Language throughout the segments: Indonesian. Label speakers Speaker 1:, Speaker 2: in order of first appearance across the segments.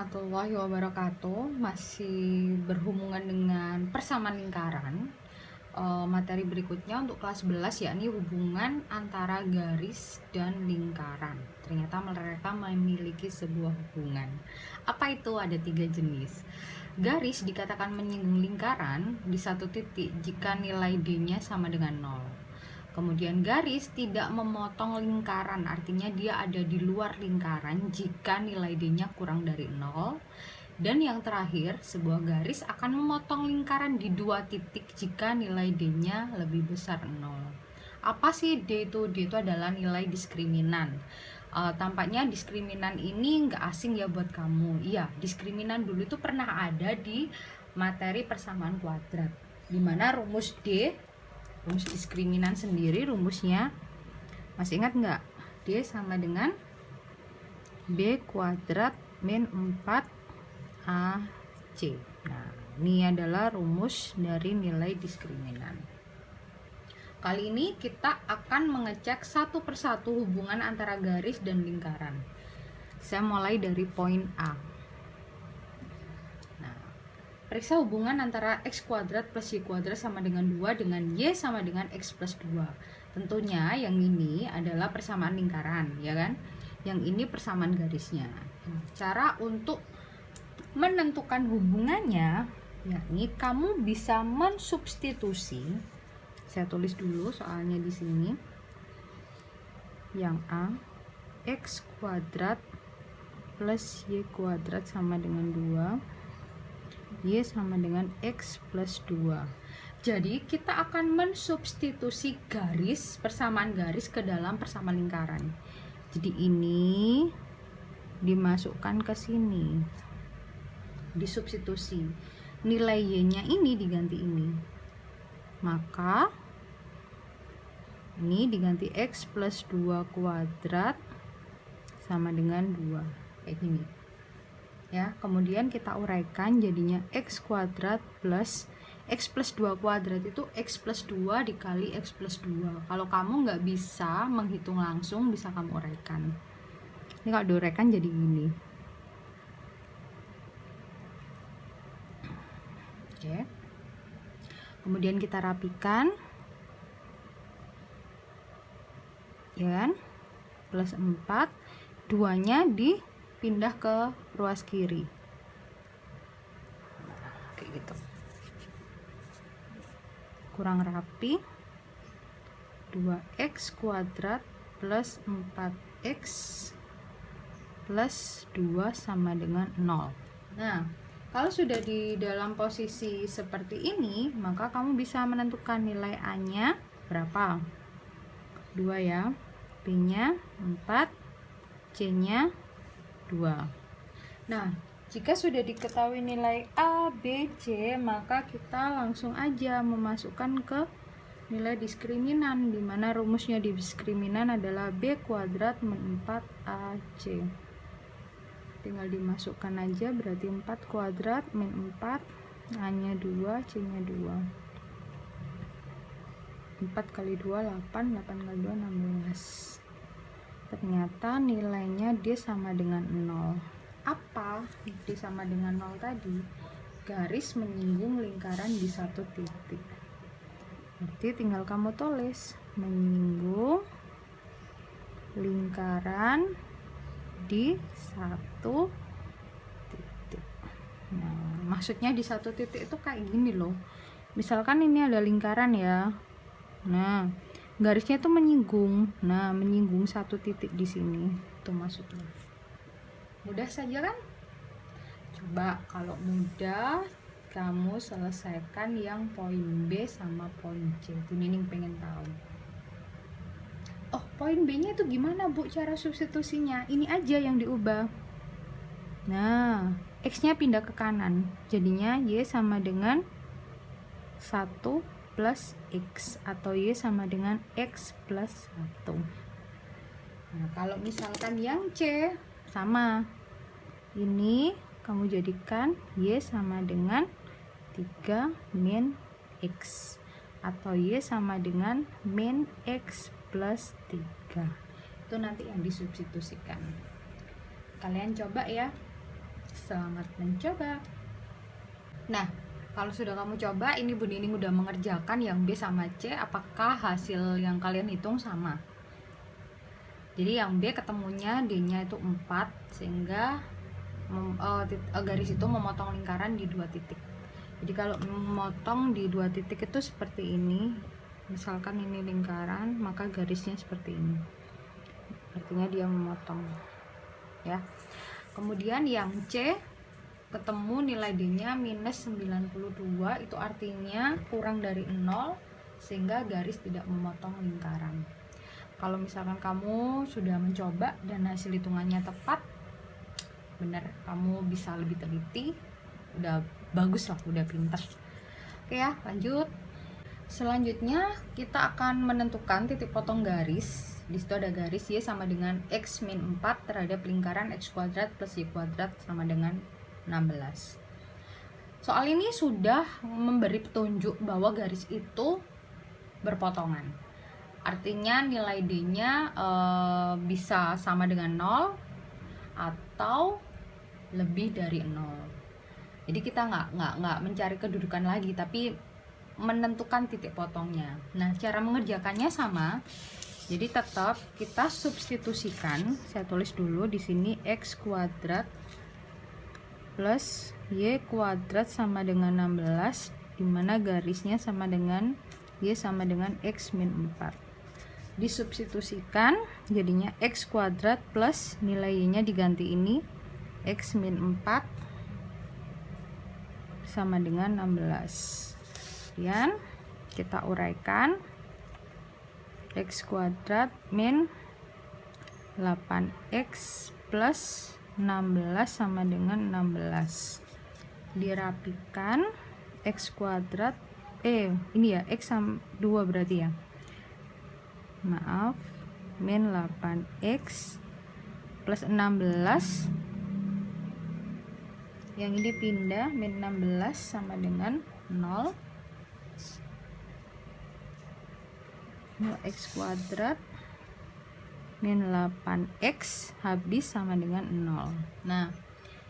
Speaker 1: warahmatullahi wabarakatuh. Masih berhubungan dengan persamaan lingkaran. Materi berikutnya untuk kelas 11 yakni hubungan antara garis dan lingkaran. Ternyata mereka memiliki sebuah hubungan. Apa itu? Ada 3 jenis. Garis dikatakan menyinggung lingkaran di satu titik jika nilai D-nya sama dengan 0. Kemudian garis tidak memotong lingkaran, artinya dia ada di luar lingkaran jika nilai D-nya kurang dari 0. Dan yang terakhir, sebuah garis akan memotong lingkaran di 2 titik jika nilai D-nya lebih besar 0. Apa sih D itu? D itu adalah nilai diskriminan. Tampaknya diskriminan ini nggak asing ya buat kamu. Iya, diskriminan dulu itu pernah ada di materi persamaan kuadrat, dimana rumus D, rumus diskriminan sendiri rumusnya masih ingat nggak? D sama dengan B kuadrat min 4AC. Nah, ini adalah rumus dari nilai diskriminan. Kali ini kita akan mengecek satu persatu hubungan antara garis dan lingkaran. Saya mulai dari poin A. Periksa hubungan antara x kuadrat plus y kuadrat sama dengan 2 dengan y sama dengan x plus 2. Tentunya yang ini adalah persamaan lingkaran, ya kan? Yang ini persamaan garisnya. Cara untuk menentukan hubungannya, yakni kamu bisa mensubstitusi. Saya tulis dulu soalnya di sini. Yang A, x kuadrat plus y kuadrat sama dengan 2. Y sama dengan X plus 2. Jadi kita akan mensubstitusi garis, persamaan garis ke dalam persamaan lingkaran. Jadi ini dimasukkan ke sini, disubstitusi. Nilai Y-nya ini diganti ini. Maka ini diganti X plus 2 kuadrat sama dengan 2. Kayak gini. Ya, kemudian kita uraikan jadinya x kuadrat plus x plus 2 kuadrat itu x plus 2 dikali x plus 2. Kalau kamu nggak bisa menghitung langsung, bisa kamu uraikan. Ini kalau diuraikan jadi gini. Oke. Kemudian kita rapikan. Ya kan? Plus 4, 2-nya dipindah ke ruas kiri. Kayak gitu. Kurang rapi. 2x kuadrat plus 4x plus 2 sama dengan 0. Nah, kalau sudah di dalam posisi seperti ini, maka kamu bisa menentukan nilai A-nya berapa. 2 ya. B-nya 4, C-nya 2. Nah, jika sudah diketahui nilai A, B, C, maka kita langsung aja memasukkan ke nilai diskriminan, di mana rumusnya di diskriminan adalah B kuadrat min 4AC. Tinggal dimasukkan aja, berarti 4 kuadrat min 4, A-nya 2, C-nya 2. 4 kali 2, 8, 8 kali 2, 16. Ternyata nilainya D sama dengan 0. Apa D sama dengan 0 tadi? Garis menyinggung lingkaran di satu titik. Berarti tinggal kamu tulis menyinggung lingkaran di satu titik. Nah, maksudnya di satu titik itu kayak gini loh. Misalkan ini ada lingkaran ya. Nah, garisnya itu menyinggung. Nah, menyinggung satu titik di sini. Itu maksudnya. Mudah saja kan? Coba kalau mudah, kamu selesaikan yang poin B sama poin C. Itu Nining pengen tahu. Oh, poin B-nya itu gimana, Bu, cara substitusinya? Ini aja yang diubah. Nah, X-nya pindah ke kanan. Jadinya Y sama dengan 1 plus X atau Y sama dengan X plus 1. Nah, kalau misalkan yang C sama, ini kamu jadikan Y sama dengan 3 min X atau Y sama dengan min X plus 3. Itu nanti yang disubstitusikan. Kalian coba ya. Selamat mencoba. Nah, kalau sudah kamu coba, ini Bun Nining udah mengerjakan yang B sama C. Apakah hasil yang kalian hitung sama? Jadi yang B ketemunya D-nya itu 4, sehingga garis itu memotong lingkaran di 2 titik. Jadi kalau memotong di 2 titik itu seperti ini. Misalkan ini lingkaran, maka garisnya seperti ini. Artinya dia memotong. Ya. Kemudian yang C ketemu nilai D-nya minus 92, itu artinya kurang dari 0, sehingga garis tidak memotong lingkaran. Kalau misalkan kamu sudah mencoba dan hasil hitungannya tepat, benar, kamu bisa lebih teliti, udah bagus lah, udah pintar. Oke ya, lanjut. Selanjutnya kita akan menentukan titik potong garis. Di situ ada garis Y sama dengan X min 4 terhadap lingkaran X kuadrat plus Y kuadrat sama dengan 16. Soal ini sudah memberi petunjuk bahwa garis itu berpotongan. Artinya nilai D-nya bisa sama dengan 0 atau lebih dari 0. Jadi kita nggak mencari kedudukan lagi, tapi menentukan titik potongnya. Nah, cara mengerjakannya sama. Jadi tetap kita substitusikan. Saya tulis dulu di sini X kuadrat plus Y kuadrat sama dengan 16, dimana garisnya sama dengan Y sama dengan X min 4. Disubstitusikan, jadinya X kuadrat plus nilai Y-nya diganti ini X min 4 sama dengan 16. Kemudian kita uraikan X kuadrat min 8X plus 16 sama dengan 16. Dirapikan X kuadrat ini ya X sama 2 berarti ya, maaf, min 8X plus 16, yang ini pindah, min 16 sama dengan 0, X kuadrat min 8X habis sama dengan 0. Nah,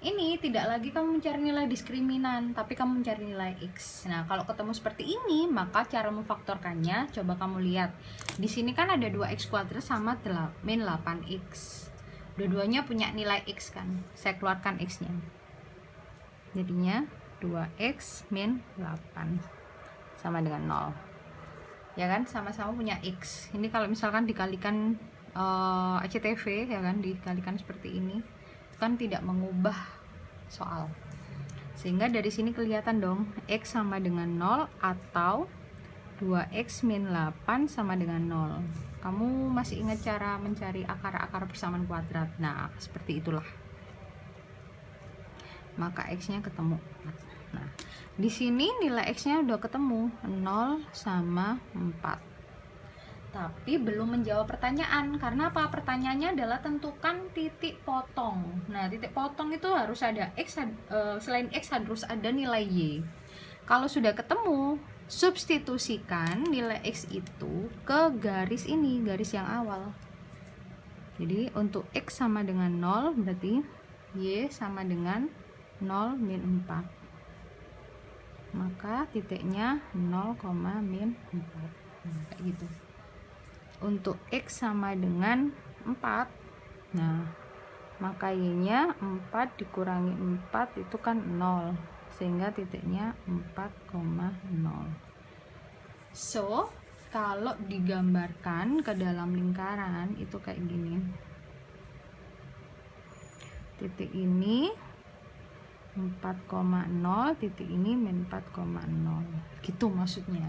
Speaker 1: ini tidak lagi kamu mencari nilai diskriminan, tapi kamu mencari nilai X. Nah, kalau ketemu seperti ini, maka cara memfaktorkannya, coba kamu lihat. Di sini kan ada 2X kuadrat sama min 8X. Dua-duanya punya nilai X kan. Saya keluarkan X-nya. Jadinya 2X min 8 sama dengan 0. Ya kan, sama-sama punya X. Ini kalau misalkan dikalikan ACTV, ya kan, dikalikan seperti ini, kan tidak mengubah soal, sehingga dari sini kelihatan dong X sama dengan 0 atau 2X min 8 sama dengan 0. Kamu masih ingat cara mencari akar-akar persamaan kuadrat? Nah, seperti itulah, maka X nya ketemu. Nah, di sini nilai X nya udah ketemu 0 sama 4, tapi belum menjawab pertanyaan. Karena apa? Pertanyaannya adalah tentukan titik potong. Nah, titik potong itu harus ada X, selain X harus ada nilai Y. Kalau sudah ketemu, substitusikan nilai X itu ke garis ini, garis yang awal. Jadi untuk X sama dengan 0, berarti Y sama dengan 0 min 4. Maka titiknya 0, min 4. Nah, kayak gitu. Untuk X sama dengan 4, nah maka Y-nya 4 dikurangi 4 itu kan 0, sehingga titiknya 4,0. So, kalau digambarkan ke dalam lingkaran itu kayak gini. Titik ini 4,0, titik ini min 4,0. Gitu maksudnya.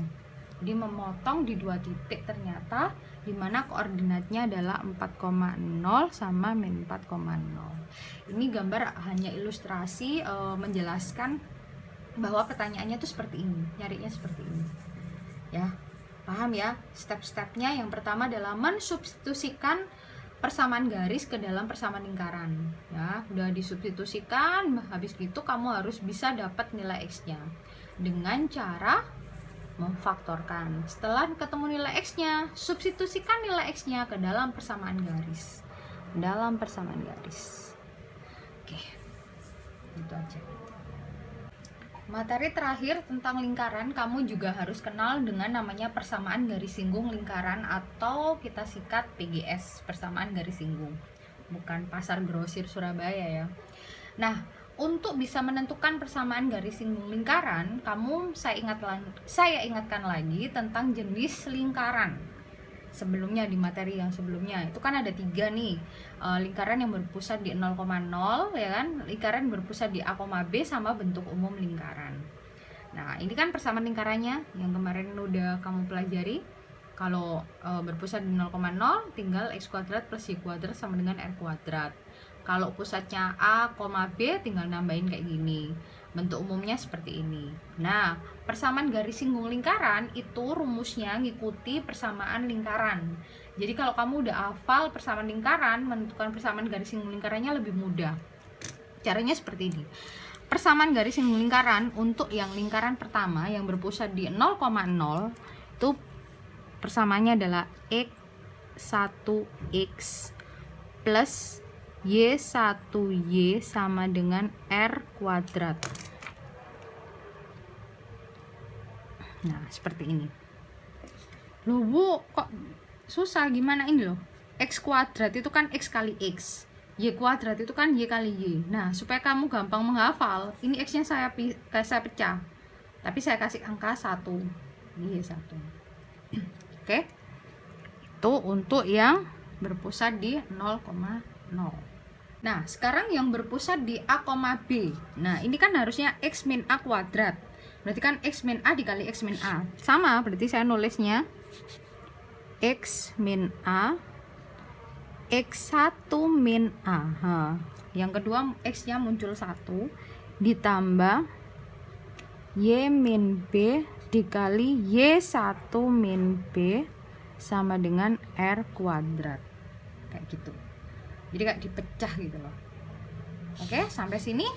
Speaker 1: Jadi memotong di 2 titik ternyata, dimana koordinatnya adalah 4,0 sama min 4,0. Ini gambar hanya ilustrasi, menjelaskan bahwa pertanyaannya itu seperti ini, nyarinya seperti ini. Ya, paham ya? Step-stepnya yang pertama adalah mensubstitusikan persamaan garis ke dalam persamaan lingkaran. Ya, udah disubstitusikan, habis gitu kamu harus bisa dapat nilai X-nya dengan cara memfaktorkan. Setelah ketemu nilai X-nya, substitusikan nilai X-nya ke dalam persamaan garis. Dalam persamaan garis. Oke. Itu aja. Materi terakhir tentang lingkaran, kamu juga harus kenal dengan namanya persamaan garis singgung lingkaran, atau kita sikat PGS, persamaan garis singgung, bukan Pasar Grosir Surabaya ya. Nah, untuk bisa menentukan persamaan garis singgung lingkaran, saya ingatkan lagi tentang jenis lingkaran. Sebelumnya, di materi yang sebelumnya itu kan ada 3 nih, lingkaran yang berpusat di 0,0 ya kan, lingkaran berpusat di A, B, sama bentuk umum lingkaran. Nah, ini kan persamaan lingkarannya yang kemarin udah kamu pelajari. Kalau berpusat di 0,0 tinggal x kuadrat plus y kuadrat sama dengan r kuadrat. Kalau pusatnya A, B tinggal nambahin kayak gini. Bentuk umumnya seperti ini. Nah, persamaan garis singgung lingkaran itu rumusnya ngikuti persamaan lingkaran. Jadi kalau kamu udah hafal persamaan lingkaran, menentukan persamaan garis singgung lingkarannya lebih mudah. Caranya seperti ini. Persamaan garis singgung lingkaran untuk yang lingkaran pertama yang berpusat di 0,0 itu persamaannya adalah x1x plus y1y sama dengan r kuadrat. Nah, seperti ini. Loh Bu, kok susah, gimana ini loh? X kuadrat itu kan x kali x, y kuadrat itu kan y kali y. Nah, supaya kamu gampang menghafal, ini x nya saya pecah, tapi saya kasih angka 1, y 1. Oke, itu untuk yang berpusat di 0,0. Nah, sekarang yang berpusat di A, B. Nah, ini kan harusnya x min A kuadrat. Berarti kan x min A dikali x min A. Sama, berarti saya nulisnya x min A, x1 min A. Yang kedua, x-nya muncul 1, ditambah y min B dikali y1 min B sama dengan r kuadrat. Kayak gitu. Jadi kayak dipecah gitu loh. Oke, sampai sini.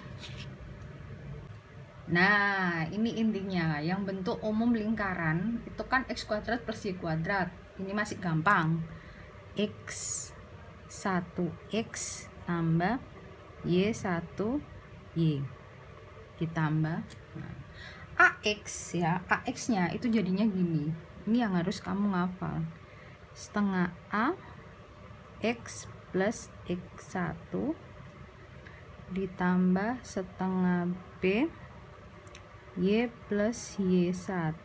Speaker 1: Nah, ini intinya. Yang bentuk umum lingkaran itu kan x kuadrat plus y kuadrat. Ini masih gampang. x1x tambah y1y ditambah ax ya. Ax-nya itu jadinya gini. Ini yang harus kamu hafal. Setengah A x plus x1 ditambah setengah B y plus y1,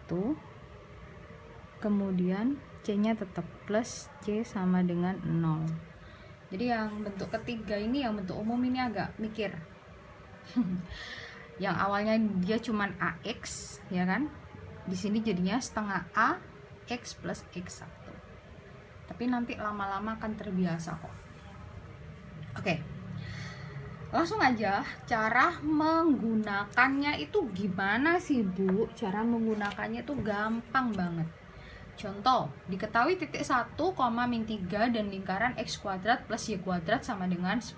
Speaker 1: kemudian c nya tetap plus, c sama dengan 0. Jadi yang bentuk ketiga ini, yang bentuk umum ini agak mikir. Yang awalnya dia cuman ax ya kan, di sini jadinya setengah A x plus x1, tapi nanti lama-lama akan terbiasa kok. Oke, langsung aja. Cara menggunakannya itu gimana sih Bu? Cara menggunakannya itu gampang banget. Contoh, diketahui titik 1, min 3 dan lingkaran x kuadrat plus y kuadrat sama dengan 10.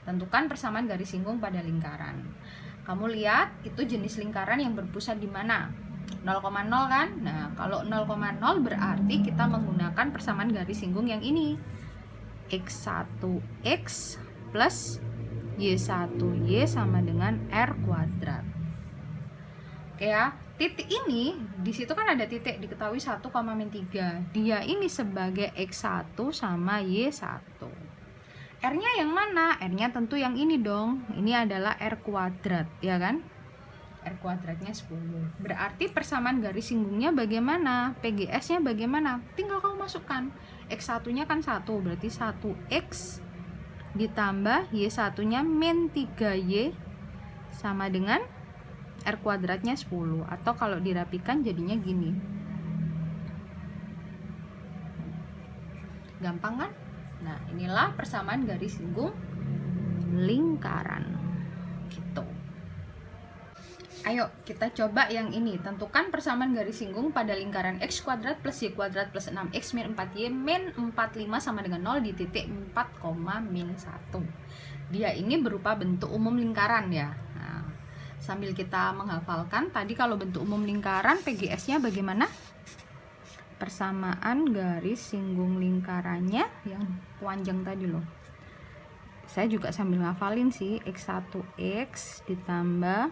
Speaker 1: Tentukan persamaan garis singgung pada lingkaran. Kamu lihat itu jenis lingkaran yang berpusat di mana? 0,0 kan? Nah, kalau 0,0 berarti kita menggunakan persamaan garis singgung yang ini. x1x plus y1y sama dengan r kuadrat. Oke ya, titik ini di situ kan ada titik diketahui 1, min 3. Dia ini sebagai x1 sama y1. R-nya yang mana? R-nya tentu yang ini dong. Ini adalah r kuadrat, ya kan? R kuadratnya 10. Berarti persamaan garis singgungnya bagaimana? PGS-nya bagaimana? Tinggal kamu masukkan. X1-nya kan 1, berarti 1x ditambah Y1-nya min 3Y sama dengan R kuadratnya 10. Atau kalau dirapikan jadinya gini. Gampang kan? Nah, inilah persamaan garis singgung lingkaran. Gitu. Ayo kita coba yang ini. Tentukan persamaan garis singgung pada lingkaran x kuadrat plus y kuadrat plus 6x min 4y min 45 sama dengan 0 di titik 4, min 1. Dia ini berupa bentuk umum lingkaran ya. Nah, sambil kita menghafalkan, tadi kalau bentuk umum lingkaran PGS-nya bagaimana? Persamaan garis singgung lingkarannya yang panjang tadi loh. saya juga sambil ngafalin sih, X1X ditambah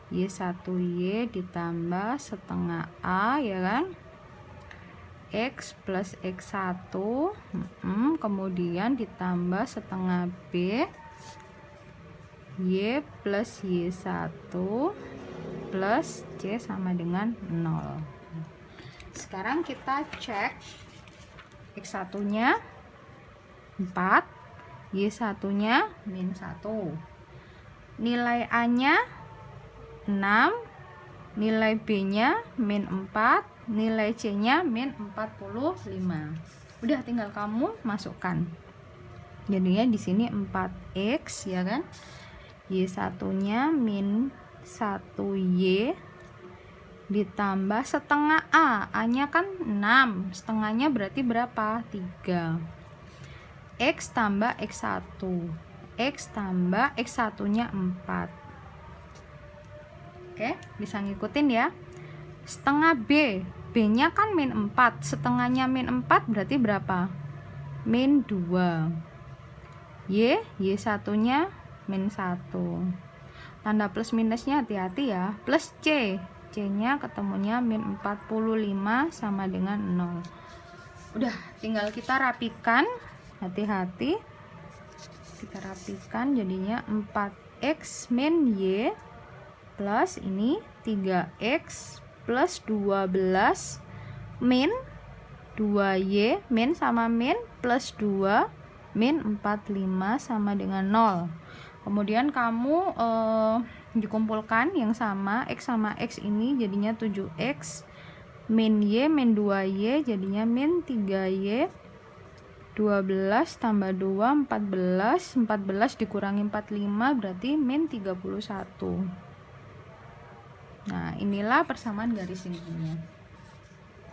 Speaker 1: Y1Y ditambah setengah A, ya kan, X plus X1, kemudian ditambah setengah B, Y plus Y1 plus C sama dengan 0. Sekarang kita cek X1 nya 4, Y1 nya min 1, nilai A nya 6, nilai B nya min 4, nilai C nya min 45. Udah tinggal kamu masukkan. Jadinya di sini 4X, ya kan, Y1 nya min 1Y ditambah setengah A, A nya kan 6, setengahnya berarti berapa? 3. X tambah X1, X tambah X1 nya 4. Oke, bisa ngikutin ya. Setengah B, B nya kan min 4, setengahnya min 4 berarti berapa? Min 2. Y1 nya min 1. Tanda plus minusnya hati-hati ya. Plus C, C nya ketemunya min 45 sama dengan 0. Udah, tinggal kita rapikan. Hati-hati, kita rapikan, jadinya 4X min Y plus ini 3X plus 12 min 2Y min sama min plus 2 min 45 sama dengan 0. Kemudian kamu dikumpulkan yang sama, X sama X ini jadinya 7X min Y min 2Y jadinya min 3Y, 12 tambah 2 14, 14 dikurangi 45 berarti min 31. Nah, inilah persamaan garis singgungnya.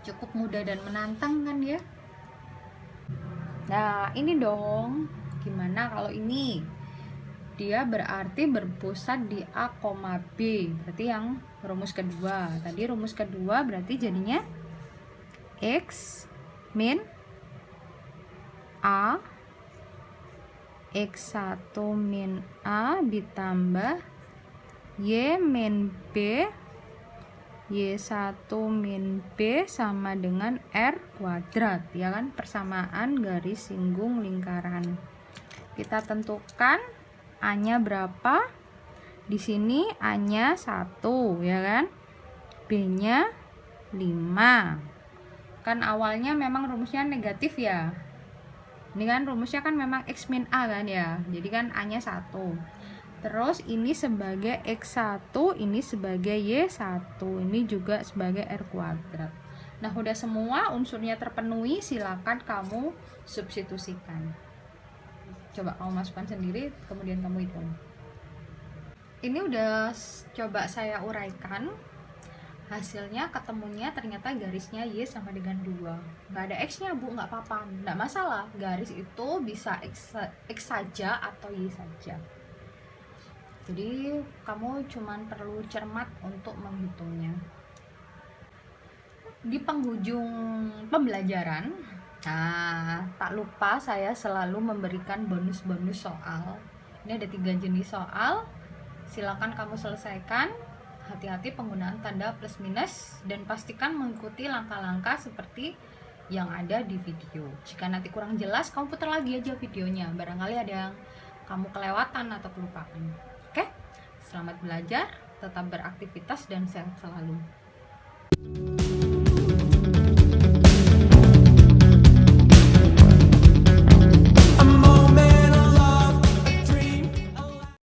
Speaker 1: Cukup mudah dan menantang kan ya? Nah, ini dong. Gimana kalau ini? Dia berarti berpusat di A, B. Berarti yang rumus kedua. Tadi rumus kedua berarti jadinya X min A, X1 min A ditambah Y min B, Y1 min B sama dengan R kuadrat, ya kan, persamaan garis singgung lingkaran. Kita tentukan A-nya berapa? Di sini A-nya 1, ya kan? B-nya 5. Kan awalnya memang rumusnya negatif ya. Ini kan rumusnya kan memang X min A kan ya. Jadi kan A-nya 1. Terus ini sebagai X1, ini sebagai Y1, ini juga sebagai R kuadrat. Nah, udah semua unsurnya terpenuhi, silakan kamu substitusikan. Coba kamu masukkan sendiri, kemudian kamu hitung. Ini udah coba saya uraikan. Hasilnya ketemunya ternyata garisnya Y sama dengan 2. Nggak ada X nya Bu, nggak apa-apa, nggak masalah. Garis itu bisa X saja atau Y saja. Jadi kamu cuman perlu cermat untuk menghitungnya. Di penghujung pembelajaran, nah, tak lupa saya selalu memberikan bonus-bonus soal. Ini ada 3 jenis soal. Silakan kamu selesaikan. Hati-hati penggunaan tanda plus minus dan pastikan mengikuti langkah-langkah seperti yang ada di video. Jika nanti kurang jelas, kamu putar lagi aja videonya. Barangkali ada yang kamu kelewatan atau kelupaan. Oke? Selamat belajar, tetap beraktivitas dan sehat selalu.